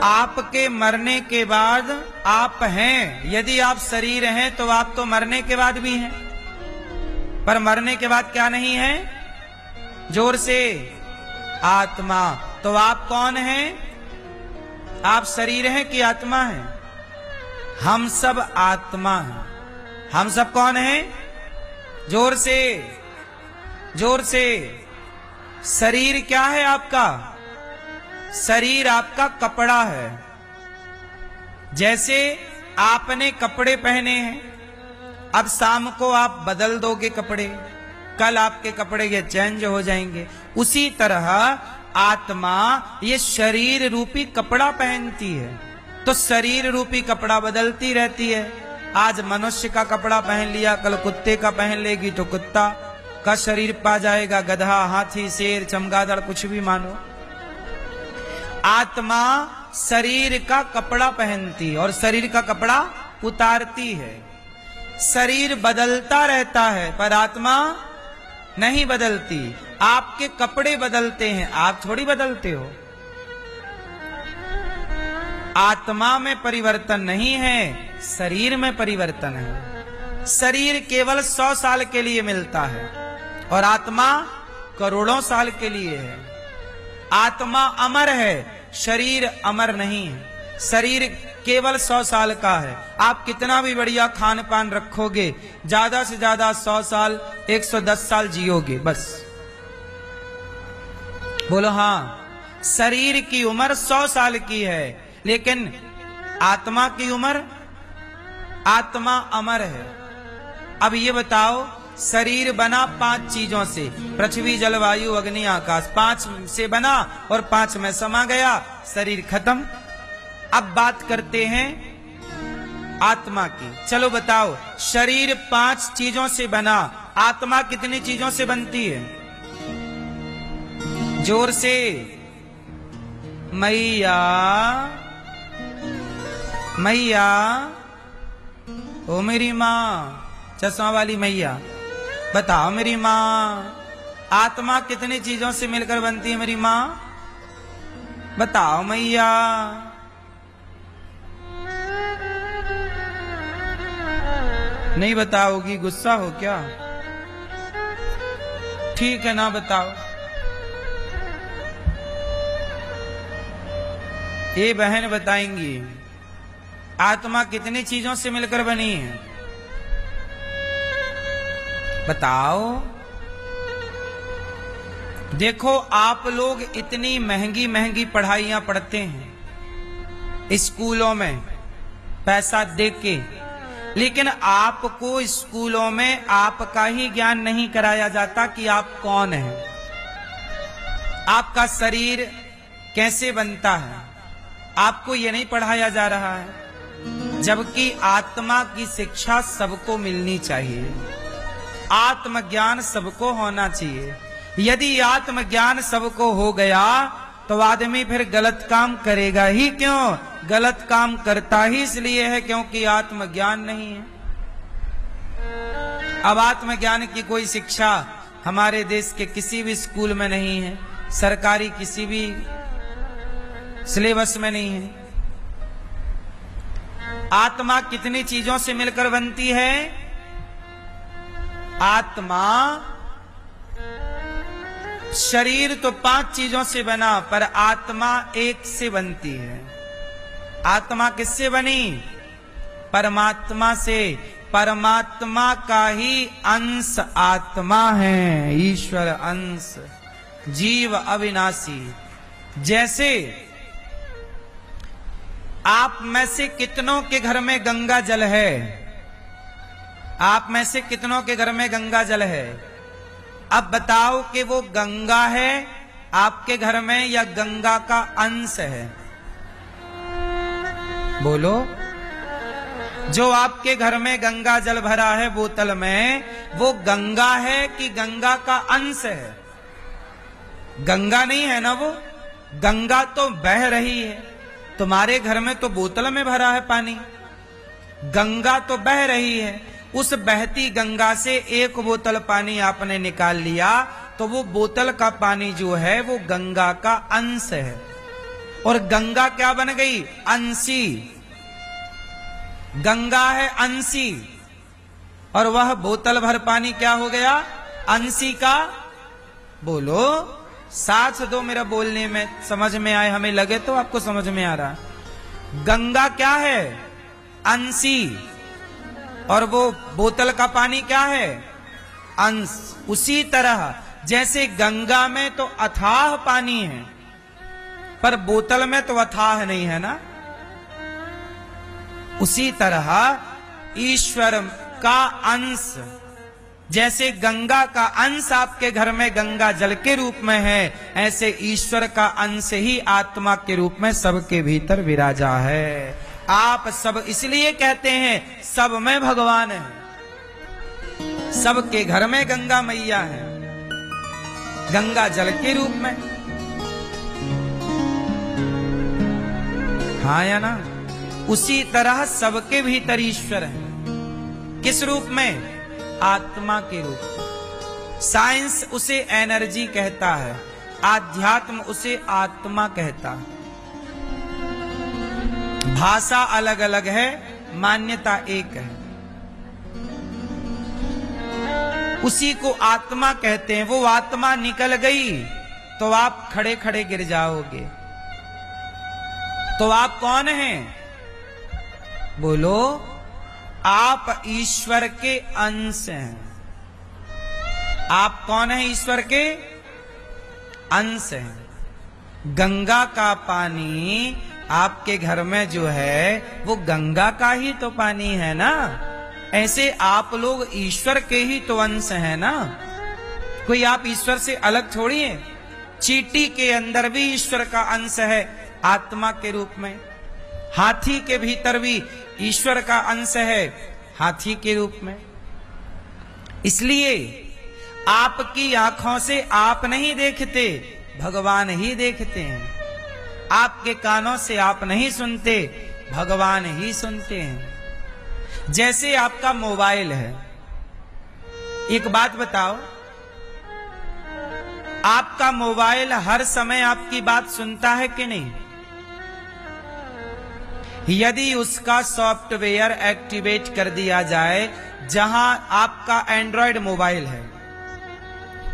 आपके मरने के बाद आप हैं। यदि आप शरीर हैं तो आप तो मरने के बाद भी हैं, पर मरने के बाद क्या नहीं है? जोर से, आत्मा। तो आप कौन हैं? आप शरीर हैं कि आत्मा हैं? हम सब आत्मा हैं। हम सब कौन हैं? जोर से, जोर से। शरीर क्या है आपका? शरीर आपका कपड़ा है। जैसे आपने कपड़े पहने हैं, अब शाम को आप बदल दोगे कपड़े, कल आपके कपड़े ये चेंज हो जाएंगे। उसी तरह आत्मा ये शरीर रूपी कपड़ा पहनती है, तो शरीर रूपी कपड़ा बदलती रहती है। आज मनुष्य का कपड़ा पहन लिया, कल कुत्ते का पहन लेगी तो कुत्ता का शरीर पा जाएगा, गधा, हाथी, शेर, चमगादड़, कुछ भी मानो। आत्मा शरीर का कपड़ा पहनती और शरीर का कपड़ा उतारती है। शरीर बदलता रहता है पर आत्मा नहीं बदलती। आपके कपड़े बदलते हैं, आप थोड़ी बदलते हो। आत्मा में परिवर्तन नहीं है, शरीर में परिवर्तन है। शरीर केवल 100 साल के लिए मिलता है और आत्मा करोड़ों साल के लिए है। आत्मा अमर है, शरीर अमर नहीं है। शरीर केवल 100 साल का है। आप कितना भी बढ़िया खान पान रखोगे, ज्यादा से ज्यादा 100 साल, 110 साल जियोगे बस। बोलो हाँ। शरीर की उम्र 100 साल की है, लेकिन आत्मा की उम्र, आत्मा अमर है। अब ये बताओ, शरीर बना 5 चीजों से, पृथ्वी, जल, वायु, अग्नि, आकाश, 5 से बना और 5 में समा गया, शरीर खत्म। अब बात करते हैं आत्मा की। चलो बताओ, शरीर 5 चीजों से बना, आत्मा कितनी चीजों से बनती है? जोर से। मैया, मैया, ओ मेरी माँ, चश्मा वाली मैया, बताओ मेरी माँ, आत्मा कितनी चीजों से मिलकर बनती है मेरी माँ? बताओ मैया। नहीं बताओगी, गुस्सा हो क्या? ठीक है ना, बताओ। ये बहन बताएंगी आत्मा कितनी चीजों से मिलकर बनी है, बताओ। देखो, आप लोग इतनी महंगी महंगी पढ़ाइयां पढ़ते हैं स्कूलों में पैसा देके, लेकिन आपको स्कूलों में आपका ही ज्ञान नहीं कराया जाता कि आप कौन हैं, आपका शरीर कैसे बनता है, आपको ये नहीं पढ़ाया जा रहा है। जबकि आत्मा की शिक्षा सबको मिलनी चाहिए, आत्मज्ञान सबको होना चाहिए। यदि आत्मज्ञान सबको हो गया तो आदमी फिर गलत काम करेगा ही क्यों? गलत काम करता ही इसलिए है क्योंकि आत्मज्ञान नहीं है। अब आत्मज्ञान की कोई शिक्षा हमारे देश के किसी भी स्कूल में नहीं है, सरकारी किसी भी सिलेबस में नहीं है। आत्मा कितनी चीजों से मिलकर बनती है? आत्मा, शरीर तो 5 चीजों से बना, पर आत्मा एक से बनती है। आत्मा किससे बनी? परमात्मा से। परमात्मा का ही अंश आत्मा है, ईश्वर अंश, जीव अविनाशी। जैसे आप में से कितनों के घर में गंगा जल है? आप में से कितनों के घर में गंगा जल है? अब बताओ कि वो गंगा है आपके घर में या गंगा का अंश है? बोलो। जो आपके घर में गंगा जल भरा है बोतल में, वो गंगा है कि गंगा का अंश है? गंगा नहीं है ना वो, गंगा तो बह रही है। तुम्हारे घर में तो बोतल में भरा है पानी, गंगा तो बह रही है। उस बहती गंगा से एक बोतल पानी आपने निकाल लिया तो वो बोतल का पानी जो है वो गंगा का अंश है। और गंगा क्या बन गई? अंशी। गंगा है अंशी, और वह बोतल भर पानी क्या हो गया? अंशी का। बोलो, साथ दो मेरा बोलने में, समझ में आए, हमें लगे तो आपको समझ में आ रहा। गंगा क्या है? अंशी, और वो बोतल का पानी क्या है? अंश। उसी तरह जैसे गंगा में तो अथाह पानी है, पर बोतल में तो अथाह नहीं है ना, उसी तरह ईश्वर का अंश, जैसे गंगा का अंश आपके घर में गंगा जल के रूप में है, ऐसे ईश्वर का अंश ही आत्मा के रूप में सबके भीतर विराजा है। आप सब इसलिए कहते हैं सब में भगवान है, सबके घर में गंगा मैया है, गंगा जल के रूप में। हाँ या ना? उसी तरह सबके भीतर ईश्वर है। किस रूप में? आत्मा के रूप में। साइंस उसे एनर्जी कहता है, आध्यात्म उसे आत्मा कहता है। भाषा अलग अलग है, मान्यता एक है। उसी को आत्मा कहते हैं। वो आत्मा निकल गई तो आप खड़े खड़े गिर जाओगे। तो आप कौन हैं? बोलो, आप ईश्वर के अंश हैं। आप कौन हैं? ईश्वर के अंश हैं। गंगा का पानी आपके घर में जो है वो गंगा का ही तो पानी है ना, ऐसे आप लोग ईश्वर के ही तो अंश हैं ना। कोई आप ईश्वर से अलग थोड़ी है। चींटी के अंदर भी ईश्वर का अंश है आत्मा के रूप में। हाथी के भीतर भी ईश्वर का अंश है हाथी के रूप में। इसलिए आपकी आंखों से आप नहीं देखते, भगवान ही देखते हैं। आपके कानों से आप नहीं सुनते, भगवान ही सुनते हैं। जैसे आपका मोबाइल है, एक बात बताओ, आपका मोबाइल हर समय आपकी बात सुनता है कि नहीं? यदि उसका सॉफ्टवेयर एक्टिवेट कर दिया जाए, जहां आपका एंड्रॉयड मोबाइल है,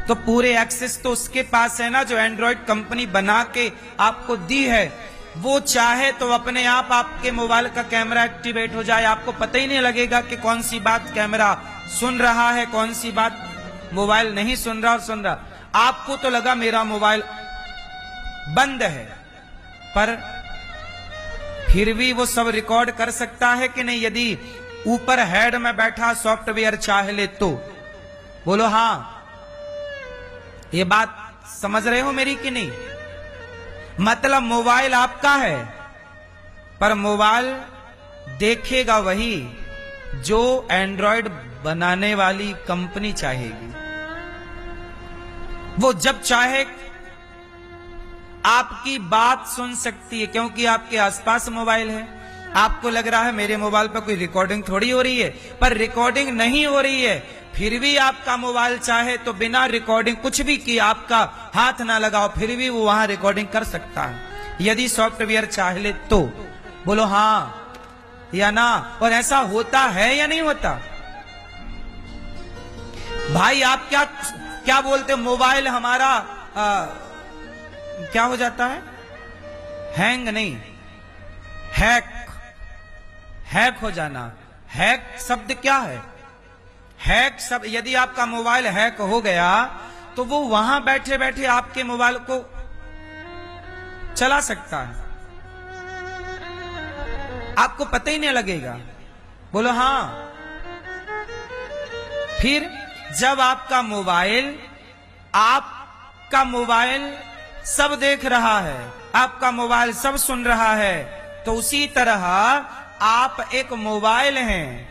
तो पूरे एक्सेस तो उसके पास है ना, जो एंड्रॉयड कंपनी बना के आपको दी है। वो चाहे तो अपने आप आपके मोबाइल का कैमरा एक्टिवेट हो जाए, आपको पता ही नहीं लगेगा कि कौन सी बात कैमरा सुन रहा है, कौन सी बात मोबाइल नहीं सुन रहा और सुन रहा। आपको तो लगा मेरा मोबाइल बंद है, पर फिर भी वो सब रिकॉर्ड कर सकता है कि नहीं? यदि ऊपर हेड में बैठा सॉफ्टवेयर चाह ले तो। बोलो हाँ। ये बात समझ रहे हो मेरी कि नहीं? मतलब मोबाइल आपका है, पर मोबाइल देखेगा वही जो एंड्रॉयड बनाने वाली कंपनी चाहेगी। वो जब चाहे आपकी बात सुन सकती है, क्योंकि आपके आसपास मोबाइल है। आपको लग रहा है मेरे मोबाइल पर कोई रिकॉर्डिंग थोड़ी हो रही है, पर रिकॉर्डिंग नहीं हो रही है। फिर भी आपका मोबाइल चाहे तो बिना रिकॉर्डिंग कुछ भी किए, आपका हाथ ना लगाओ, फिर भी वो वहां रिकॉर्डिंग कर सकता है, यदि सॉफ्टवेयर चाह ले तो। बोलो हाँ या ना? और ऐसा होता है या नहीं होता? भाई आप क्या बोलते? मोबाइल हमारा क्या हो जाता है? हैंग नहीं, हैक हो जाना। हैक शब्द क्या है? हैक शब्द, यदि आपका मोबाइल हैक हो गया तो वो वहां बैठे बैठे आपके मोबाइल को चला सकता है, आपको पता ही नहीं लगेगा। बोलो हाँ। फिर जब आपका मोबाइल सब देख रहा है, आपका मोबाइल सब सुन रहा है, तो उसी तरह आप एक मोबाइल हैं।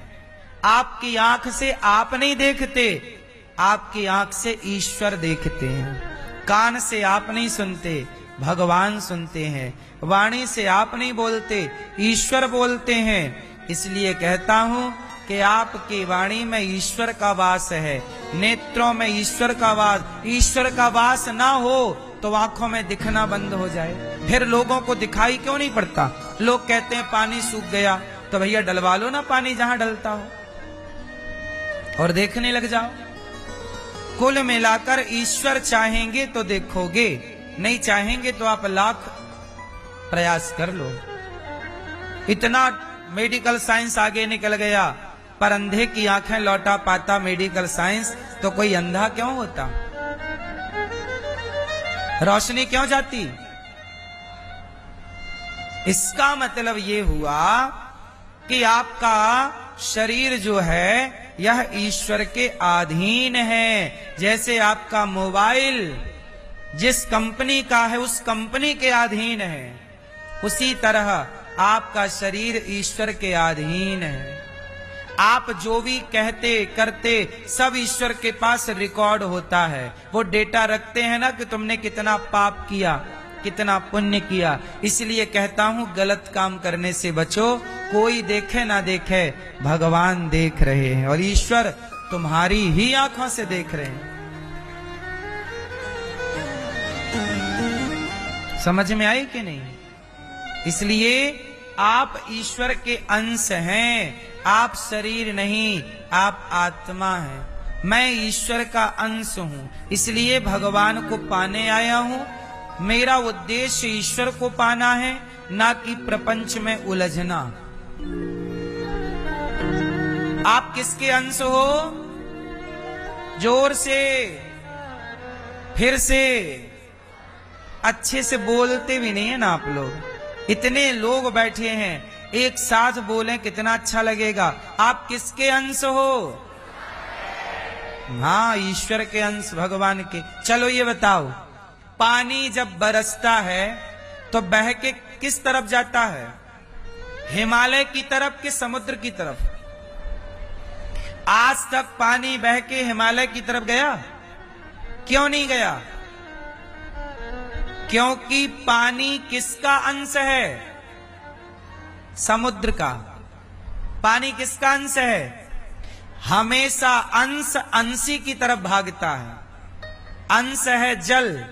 आपकी आंख से आप नहीं देखते, आपकी आंख से ईश्वर देखते हैं। कान से आप नहीं सुनते, भगवान सुनते हैं। वाणी से आप नहीं बोलते, ईश्वर बोलते हैं। इसलिए कहता हूं कि आपकी वाणी में ईश्वर का वास है, नेत्रों में ईश्वर का वास। ईश्वर का वास ना हो तो आंखों में दिखना बंद हो जाए, फिर लोगों को दिखाई क्यों नहीं पड़ता? लोग कहते हैं पानी सूख गया, तो भैया डलवा लो ना पानी जहां डलता हो और देखने लग जाओ। कुल मिलाकर ईश्वर चाहेंगे तो देखोगे, नहीं चाहेंगे तो आप लाख प्रयास कर लो। इतना मेडिकल साइंस आगे निकल गया, पर अंधे की आंखें लौटा पाता मेडिकल साइंस, तो कोई अंधा क्यों होता? रोशनी क्यों जाती? इसका मतलब ये हुआ कि आपका शरीर जो है यह ईश्वर के अधीन है। जैसे आपका मोबाइल जिस कंपनी का है उस कंपनी के अधीन है, उसी तरह आपका शरीर ईश्वर के अधीन है। आप जो भी कहते करते सब ईश्वर के पास रिकॉर्ड होता है। वो डेटा रखते हैं ना कि तुमने कितना पाप किया, कितना पुण्य किया। इसलिए कहता हूं गलत काम करने से बचो। कोई देखे ना देखे, भगवान देख रहे हैं और ईश्वर तुम्हारी ही आंखों से देख रहे हैं। समझ में आई कि नहीं? इसलिए आप ईश्वर के अंश हैं, आप शरीर नहीं, आप आत्मा हैं। मैं ईश्वर का अंश हूं, इसलिए भगवान को पाने आया हूं। मेरा उद्देश्य ईश्वर को पाना है, ना कि प्रपंच में उलझना। आप किसके अंश हो? जोर से, फिर से, अच्छे से बोलते भी नहीं है ना आप लोग। इतने लोग बैठे हैं, एक साथ बोलें कितना अच्छा लगेगा। आप किसके अंश हो? हाँ, ईश्वर के अंश, भगवान के। चलो ये बताओ, पानी जब बरसता है तो बह के किस तरफ जाता है? हिमालय की तरफ कि समुद्र की तरफ? आज तक पानी बह के हिमालय की तरफ गया? क्यों नहीं गया? क्योंकि पानी किसका अंश है? समुद्र का। पानी किसका अंश है? हमेशा अंश अंशी की तरफ भागता है। अंश है जल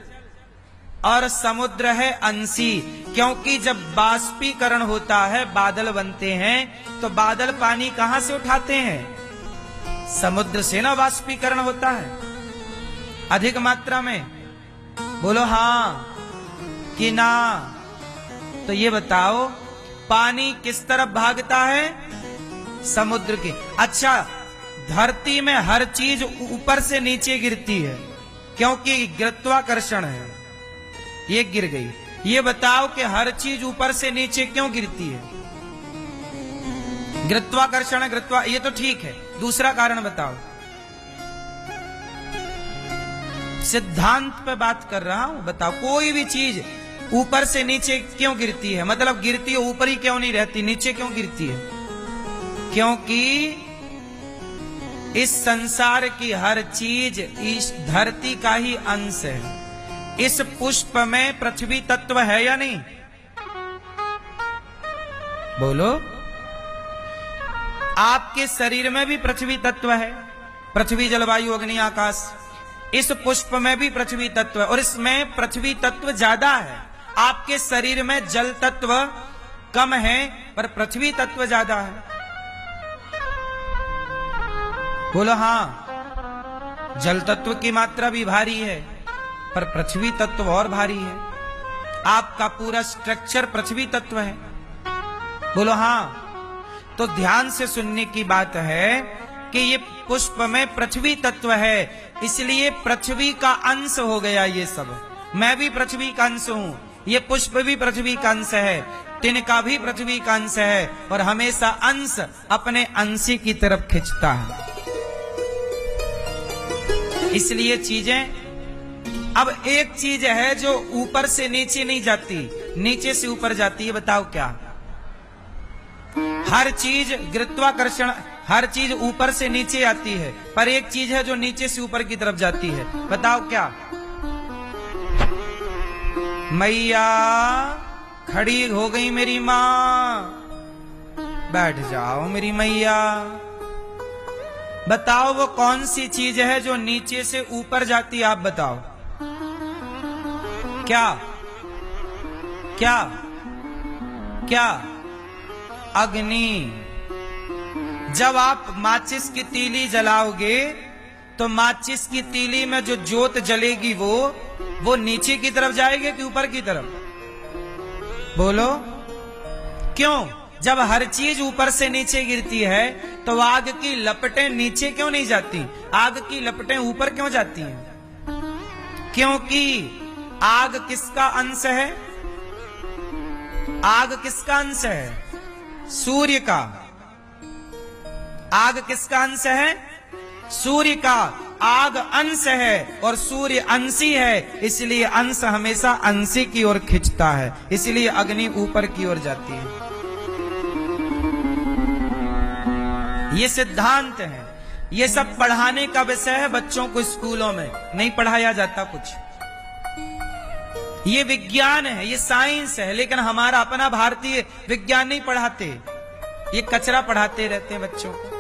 और समुद्र है अंशी। क्योंकि जब बाष्पीकरण होता है, बादल बनते हैं, तो बादल पानी कहां से उठाते हैं? समुद्र से ना बाष्पीकरण होता है अधिक मात्रा में। बोलो हाँ कि ना? तो ये बताओ, पानी किस तरफ भागता है? समुद्र की। अच्छा, धरती में हर चीज ऊपर से नीचे गिरती है क्योंकि गुरुत्वाकर्षण है। ये गिर गई। ये बताओ कि हर चीज ऊपर से नीचे क्यों गिरती है? गुरुत्वाकर्षण, ये तो ठीक है, दूसरा कारण बताओ। सिद्धांत पे बात कर रहा हूं, बताओ। कोई भी चीज ऊपर से नीचे क्यों गिरती है? मतलब गिरती है, ऊपर ही क्यों नहीं रहती, नीचे क्यों गिरती है? क्योंकि इस संसार की हर चीज इस धरती का ही अंश है। इस पुष्प में पृथ्वी तत्व है या नहीं? बोलो। आपके शरीर में भी पृथ्वी तत्व है, पृथ्वी जलवायु अग्नि आकाश। इस पुष्प में भी पृथ्वी तत्व है और इसमें पृथ्वी तत्व ज्यादा है। आपके शरीर में जल तत्व कम है पर पृथ्वी तत्व ज्यादा है। बोलो हाँ। जल तत्व की मात्रा भी भारी है पर पृथ्वी तत्व और भारी है। आपका पूरा स्ट्रक्चर पृथ्वी तत्व है। बोलो हाँ। तो ध्यान से सुनने की बात है कि ये पुष्प में पृथ्वी तत्व है, इसलिए पृथ्वी का अंश हो गया ये सब। मैं भी पृथ्वी का अंश हूं, ये पुष्प भी पृथ्वी का अंश है, तिनका भी पृथ्वी का अंश है और हमेशा अंश अपने अंशी की तरफ खींचता है। इसलिए चीजें, अब एक चीज है जो ऊपर से नीचे नहीं जाती, नीचे से ऊपर जाती है। बताओ क्या? हर चीज गुरुत्वाकर्षण, हर चीज ऊपर से नीचे आती है, पर एक चीज है जो नीचे से ऊपर की तरफ जाती है। बताओ क्या? मैया खड़ी हो गई मेरी माँ, बैठ जाओ मेरी मैया। बताओ वो कौन सी चीज है जो नीचे से ऊपर जाती है? आप बताओ क्या? क्या क्या? अग्नि। जब आप माचिस की तीली जलाओगे तो माचिस की तीली में जो ज्योत जलेगी वो नीचे की तरफ जाएगी कि ऊपर की तरफ? बोलो क्यों? जब हर चीज ऊपर से नीचे गिरती है तो आग की लपटें नीचे क्यों नहीं जाती? आग की लपटें ऊपर क्यों जाती हैं? क्योंकि आग किसका अंश है? आग किसका अंश है? सूर्य का। आग किसका अंश है? सूर्य का। आग अंश है और सूर्य अंशी है, इसलिए अंश हमेशा अंशी की ओर खिंचता है, इसलिए अग्नि ऊपर की ओर जाती है। ये सिद्धांत है। ये सब पढ़ाने का विषय है बच्चों को, स्कूलों में नहीं पढ़ाया जाता कुछ। ये विज्ञान है, ये साइंस है, लेकिन हमारा अपना भारतीय विज्ञान नहीं पढ़ाते, ये कचरा पढ़ाते रहते हैं बच्चों को।